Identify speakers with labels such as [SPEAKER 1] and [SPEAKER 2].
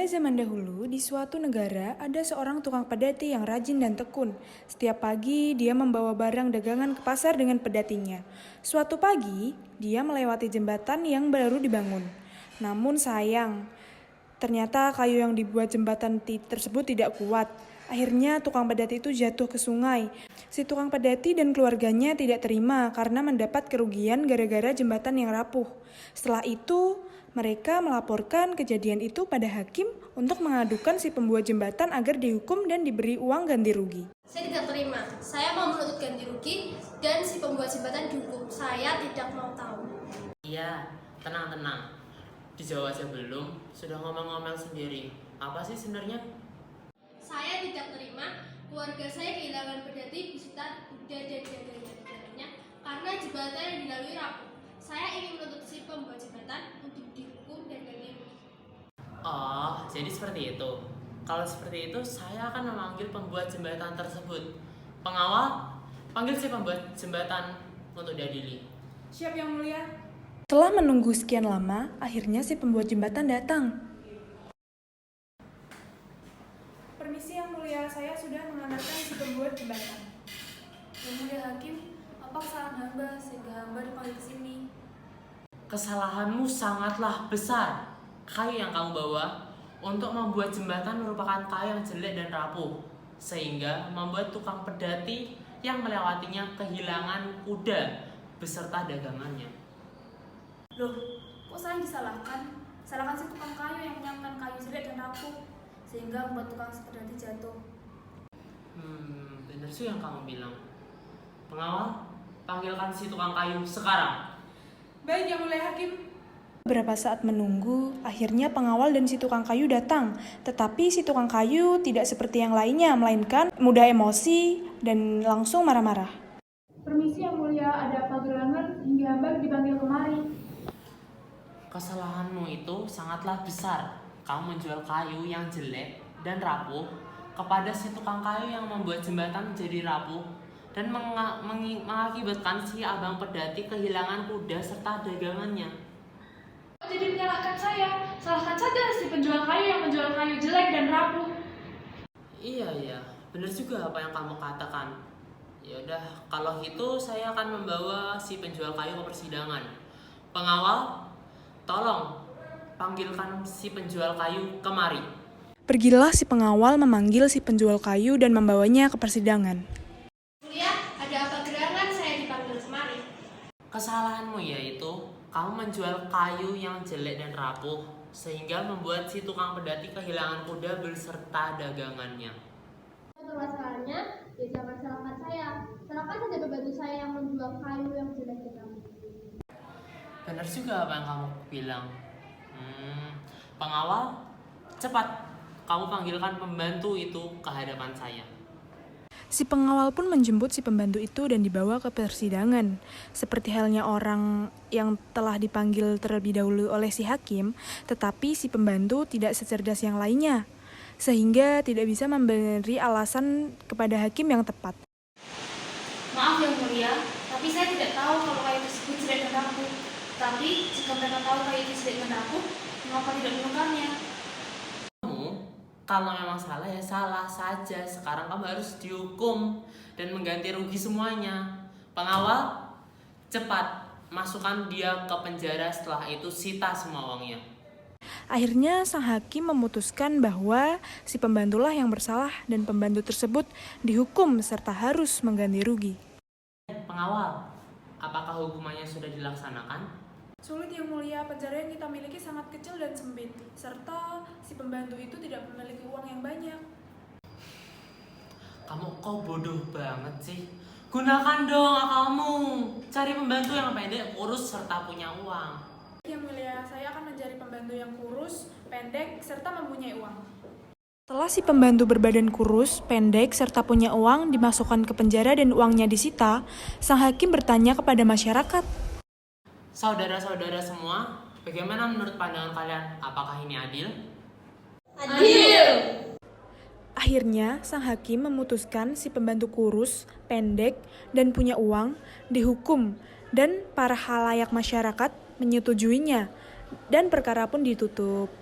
[SPEAKER 1] Pada zaman dahulu, di suatu negara ada seorang tukang pedati yang rajin dan tekun. Setiap pagi, dia membawa barang dagangan ke pasar dengan pedatinya. Suatu pagi, dia melewati jembatan yang baru dibangun. Namun sayang, ternyata kayu yang dibuat jembatan tersebut tidak kuat. Akhirnya tukang pedati itu jatuh ke sungai. Si tukang pedati dan keluarganya tidak terima karena mendapat kerugian gara-gara jembatan yang rapuh. Setelah itu, mereka melaporkan kejadian itu pada hakim untuk mengadukan si pembuat jembatan agar dihukum dan diberi uang ganti rugi.
[SPEAKER 2] Saya tidak terima. Saya mau menuntut ganti rugi dan si pembuat jembatan dihukum. Saya tidak mau tahu.
[SPEAKER 3] Iya, tenang. Dijawab aja belum, sudah ngomong-ngomong sendiri. Apa sih sebenarnya?
[SPEAKER 2] Saya tidak terima keluarga saya kehilangan pedati beserta kuda dan dagangannya karena jembatan yang dilalui rapuh. Saya ingin menuntut si pembuat jembatan untuk dihukum dan ganti rugi.
[SPEAKER 3] Oh, jadi seperti itu. Kalau seperti itu, saya akan memanggil pembuat jembatan tersebut. Pengawal, panggil si pembuat jembatan untuk diadili.
[SPEAKER 1] Siap, Yang Mulia. Setelah menunggu sekian lama, akhirnya si pembuat jembatan datang. Permisi Yang Mulia, saya sudah mengantarkan si pembuat jembatan.
[SPEAKER 4] Yang Mulia Hakim, apa kesalahan hamba sehingga hamba dipanggil ke sini?
[SPEAKER 3] Kesalahanmu sangatlah besar. Kayu yang kamu bawa untuk membuat jembatan merupakan kayu yang jelek dan rapuh, sehingga membuat tukang pedati yang melewatinya kehilangan kuda beserta dagangannya.
[SPEAKER 4] Loh, kok saya disalahkan? Salahkan si tukang kayu yang menyiapkan kayu jelek dan rapuh, sehingga membuat tukang pedati jatuh.
[SPEAKER 3] Benar sih yang kamu bilang. Pengawal, panggilkan si tukang kayu sekarang.
[SPEAKER 1] Baik, Yang Mulia Hakim. Beberapa saat menunggu, akhirnya pengawal dan si tukang kayu datang. Tetapi si tukang kayu tidak seperti yang lainnya, melainkan mudah emosi dan langsung marah-marah.
[SPEAKER 5] Permisi Yang Mulia, ada apa gerangan hingga hamba dipanggil kemari?
[SPEAKER 3] Kesalahanmu itu sangatlah besar. Kamu menjual kayu yang jelek dan rapuh kepada si tukang kayu yang membuat jembatan menjadi rapuh dan mengakibatkan si abang pedati kehilangan kuda serta dagangannya.
[SPEAKER 5] Jadi menyalahkan saya, salahkan saja si penjual kayu yang menjual kayu jelek dan rapuh.
[SPEAKER 3] Iya, benar juga apa yang kamu katakan. Ya udah, kalau gitu saya akan membawa si penjual kayu ke persidangan. Pengawal, tolong panggilkan si penjual kayu kemari.
[SPEAKER 1] Pergilah si pengawal memanggil si penjual kayu dan membawanya ke persidangan.
[SPEAKER 2] Mulia, ada apa gerangan saya dipanggil kemari?
[SPEAKER 3] Kesalahanmu yaitu kamu menjual kayu yang jelek dan rapuh sehingga membuat si tukang pedati kehilangan kuda beserta dagangannya.
[SPEAKER 2] Masalahnya, ya jangan salahkan saya. Salahkan saja pembantu saya yang menjual kayu yang jelek dan rapuh.
[SPEAKER 3] Benar juga apa yang kamu bilang. Pengawal, cepat kamu panggilkan pembantu itu ke hadapan saya.
[SPEAKER 1] Si pengawal pun menjemput si pembantu itu dan dibawa ke persidangan. Seperti halnya orang yang telah dipanggil terlebih dahulu oleh si hakim, tetapi si pembantu tidak secerdas yang lainnya, sehingga tidak bisa memberi alasan kepada hakim yang tepat.
[SPEAKER 4] Maaf Yang Mulia, tapi saya tidak tahu kalau kayu tersebut jelek dan rapuh. Tapi jika mereka tahu kayu itu jelek dan rapuh, mengapa tidak menukarnya?
[SPEAKER 3] Kalau memang salah ya salah saja. Sekarang kamu harus dihukum dan mengganti rugi semuanya. Pengawal, cepat masukkan dia ke penjara, setelah itu sita semua uangnya.
[SPEAKER 1] Akhirnya sang hakim memutuskan bahwa si pembantulah yang bersalah dan pembantu tersebut dihukum serta harus mengganti rugi.
[SPEAKER 3] Pengawal, apakah hukumannya sudah dilaksanakan?
[SPEAKER 5] Sulit Yang Mulia, penjara yang kita miliki sangat kecil dan sempit, serta si pembantu itu tidak memiliki uang yang banyak.
[SPEAKER 3] Kamu kok bodoh banget sih? Gunakan dong akalmu. Cari pembantu yang pendek, kurus, serta punya uang.
[SPEAKER 5] Yang Mulia, saya akan mencari pembantu yang kurus, pendek, serta mempunyai uang.
[SPEAKER 1] Setelah si pembantu berbadan kurus, pendek, serta punya uang dimasukkan ke penjara dan uangnya disita, sang hakim bertanya kepada masyarakat.
[SPEAKER 3] Saudara-saudara semua, bagaimana menurut pandangan kalian? Apakah ini adil?
[SPEAKER 2] Adil!
[SPEAKER 1] Akhirnya, sang hakim memutuskan si pembantu kurus, pendek, dan punya uang dihukum dan para halayak masyarakat menyetujuinya dan perkara pun ditutup.